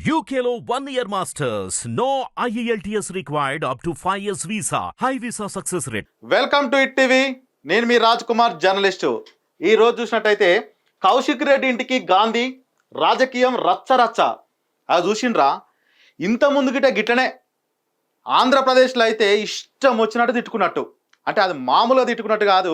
UKLO 1 year masters. No IELTS required up to 5 years visa. High visa success rate. Welcome to it TV. నేను మీ Raj Kumar journalist. ఈ రోజు చూసినట్టయితే కౌశిక్ రెడ్డి ఇంటికి గాంధీ రాజకీయం రచ్చరచ్చ. అది చూసిండ్రా? ఇంత ముందు గిట్టనే ఆంధ్రప్రదేశ్లో అయితే ఇష్టం వచ్చినట్టు తిట్టుకున్నట్టు, అంటే అది మామూలుగా తిట్టుకున్నట్టు కాదు.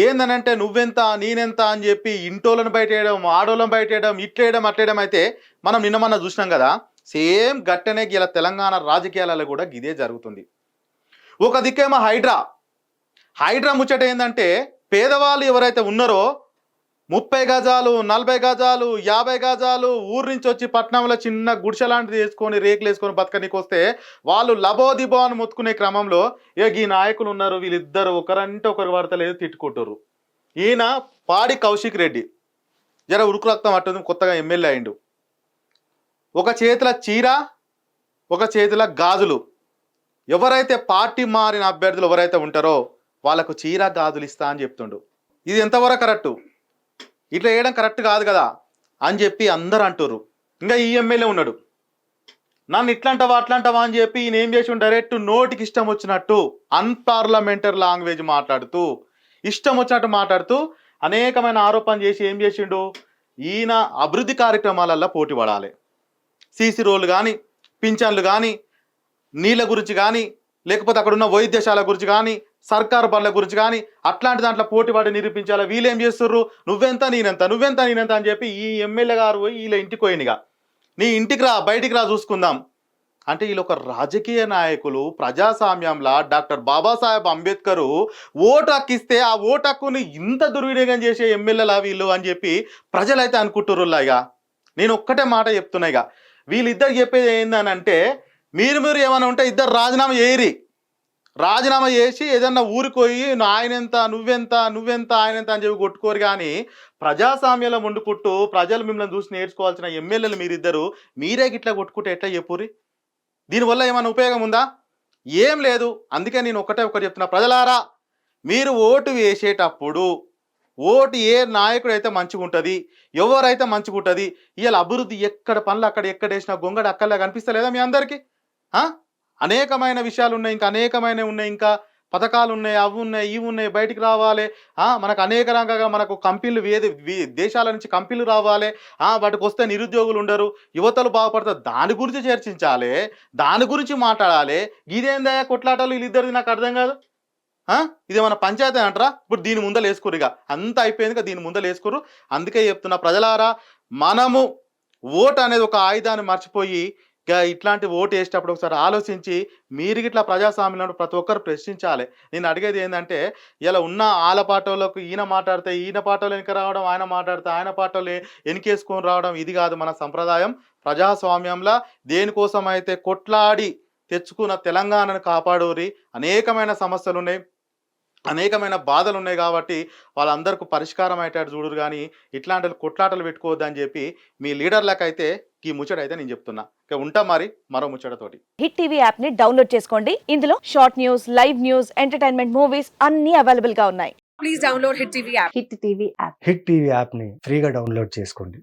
ఏందనంటే నువ్వెంత నేనెంత అని చెప్పి ఇంటోళ్ళని బయటేయడం, ఆడోళ్ళని బయటేయడం, ఇట్లేయడం అట్లేయడం అయితే మనం నిన్న చూసినాం కదా. సేమ్ గట్టనే ఇలా తెలంగాణ రాజకీయాలలో కూడా ఇదే జరుగుతుంది. ఒక దిక్కేమో హైడ్రా ముచ్చట ఏంటంటే పేదవాళ్ళు ఎవరైతే ఉన్నారో 30 గజాలు 40 గజాలు 50 గజాలు ఊరు నుంచి వచ్చి పట్టణంలో చిన్న గుడిసె లాంటిది వేసుకొని రేకులు వేసుకొని బతకనికి వస్తే వాళ్ళు లబోదిబో అని మొత్తుకునే క్రమంలో ఈ నాయకులు ఉన్నారు, వీళ్ళిద్దరు ఒకరంటే ఒకరు పడతలేదు, తిట్టుకుంటారు. ఈయన పాడి కౌశిక్ రెడ్డి జర ఉరుకు రక్తం అట్టుంది, కొత్తగా ఎమ్మెల్యే అయిండు. ఒక చేతిలో చీర, ఒక చేతిలో గాజులు. ఎవరైతే పార్టీ మారిన అభ్యర్థులు ఎవరైతే ఉంటారో వాళ్ళకు చీర గాజులు ఇస్తా అని చెప్తుండు. ఇది ఎంతవరకు కరెక్టు? ఇట్లా వేయడం కరెక్ట్ కాదు కదా అని చెప్పి అందరు అంటారు. ఇంకా ఈ ఎమ్మెల్యే ఉన్నాడు, నన్ను ఇట్లాంటవా అట్లాంటవా అని చెప్పి ఈయన ఏం చేసి డైరెక్ట్ నోటికి ఇష్టం వచ్చినట్టు అన్పార్లమెంటరీ లాంగ్వేజ్ మాట్లాడుతూ, ఇష్టం వచ్చినట్టు మాట్లాడుతూ అనేకమైన ఆరోపణలు చేసి ఏం చేసిండు, ఈయన అభివృద్ధి కార్యక్రమాలల్లో పోటీ పడాలి, సీసీ రోడ్లు కానీ, పింఛన్లు కానీ, నీళ్ళ గురించి కానీ, లేకపోతే అక్కడ ఉన్న వైద్యశాల గురించి కానీ, సర్కారు పనుల గురించి కానీ అట్లాంటి దాంట్లో పోటీపడి నిరూపించాలి. వీళ్ళు ఏం చేస్తుర్రు, నువ్వెంత నేనెంత అని చెప్పి ఈ ఎమ్మెల్యే గారు పోయి వీళ్ళ ఇంటికి పోయినగా, నీ ఇంటికి రా, బయటికి రా, చూసుకుందాం అంటే వీళ్ళు ఒక రాజకీయ నాయకులు. ప్రజాస్వామ్యంలో డాక్టర్ బాబాసాహెబ్ అంబేద్కర్ ఓటు హక్కు ఇస్తే ఆ ఓటు హక్కుని ఇంత దుర్వినియోగం చేసే ఎమ్మెల్యేలా వీళ్ళు అని చెప్పి ప్రజలైతే అనుకుంటుర్రులా. ఇక నేను ఒక్కటే మాట చెప్తున్నా, ఇక వీళ్ళిద్దరు చెప్పేది ఏందనంటే మీరు ఏమైనా ఉంటే ఇద్దరు రాజీనామా చేసి ఏదన్నా ఊరికి పోయి ఆయనెంత నువ్వెంత ఆయనెంత అని చెప్పి కొట్టుకోరు. కానీ ప్రజాస్వామ్యంలో వండుకుంటూ ప్రజలు మిమ్మల్ని చూసి నేర్చుకోవాల్సిన ఎమ్మెల్యేలు మీరిద్దరు మీరే గిట్లా కొట్టుకుంటే ఎట్లా చెప్పుర్రి? దీనివల్ల ఏమైనా ఉపయోగం ఉందా? ఏం లేదు. అందుకే నేను ఒకటి చెప్తున్నా, ప్రజలారా, మీరు ఓటు వేసేటప్పుడు ఓటు ఏ నాయకుడు అయితే మంచిగా ఉంటుంది, ఎవరైతే మంచిగా ఉంటుంది, ఇవాళ అభివృద్ధి ఎక్కడ పనులు అక్కడ ఎక్కడ వేసినా గొంగడు అక్కర్లా కనిపిస్తలేదా మీ అందరికీ? అనేకమైన విషయాలు ఉన్నాయి, ఇంకా అనేకమైన ఉన్నాయి, ఇంకా పథకాలు ఉన్నాయి, అవి ఉన్నాయి, ఇవి ఉన్నాయి, బయటికి రావాలి. మనకు అనేక రంగంగా మనకు కంపెనీలు దేశాల నుంచి కంపెనీలు రావాలి, వాటికి వస్తే నిరుద్యోగులు ఉండరు, యువతలు బాగుపడతారు. దాని గురించి చర్చించాలి, దాని గురించి మాట్లాడాలి. ఇదేందా కొట్లాటలు వీళ్ళిద్దరిది నాకు అర్థం కాదు. ఇది మన పంచాయతీ అంటారా? ఇప్పుడు దీని ముందలు వేసుకోరు, ఇక అంతా అయిపోయింది, దీని ముందలు వేసుకోరు. అందుకే చెప్తున్నా, ప్రజలారా, మనము ఓటు అనేది ఒక ఆయుధాన్ని మర్చిపోయి ఇట్లాంటి ఓటు వేసేటప్పుడు ఒకసారి ఆలోచించి మీరు ఇట్లా ప్రజాస్వామ్యంలో ప్రతి ఒక్కరు ప్రశ్నించాలి. నేను అడిగేది ఏంటంటే, ఇలా ఉన్న ఆల పాటోళ్ళకు ఈయన మాట్లాడితే ఈయన పాటోలు వెనక రావడం, ఆయన మాట్లాడితే ఆయన పాటోలు వెనకేసుకొని రావడం, ఇది కాదు మన సంప్రదాయం. ప్రజాస్వామ్యంలో దేనికోసం అయితే కొట్లాడి తెచ్చుకున్న తెలంగాణను కాపాడోరి. అనేకమైన సమస్యలు ఉన్నాయి, అనేకమైన బాధలు ఉన్నాయి, కాబట్టి వాళ్ళందరికీ పరిష్కారం అయ్యేటట్టు చూడరు. కానీ ఇట్లాంటి కొట్లాటలు పెట్టుకోవద్దని చెప్పి మీ లీడర్లకైతే ఈ ముచ్చట అయితే నేను చెప్తున్నా. ఉంటా మరి మరో ముచ్చటతోటి. హిట్ టీవీ యాప్ ని డౌన్లోడ్ చేసుకోండి. ఇందులో short news, live news, entertainment movies అన్ని అవైలబుల్ గా ఉన్నాయి. Please download hit TV app. Hit TV app ని ఫ్రీగా డౌన్లోడ్ చేసుకోండి.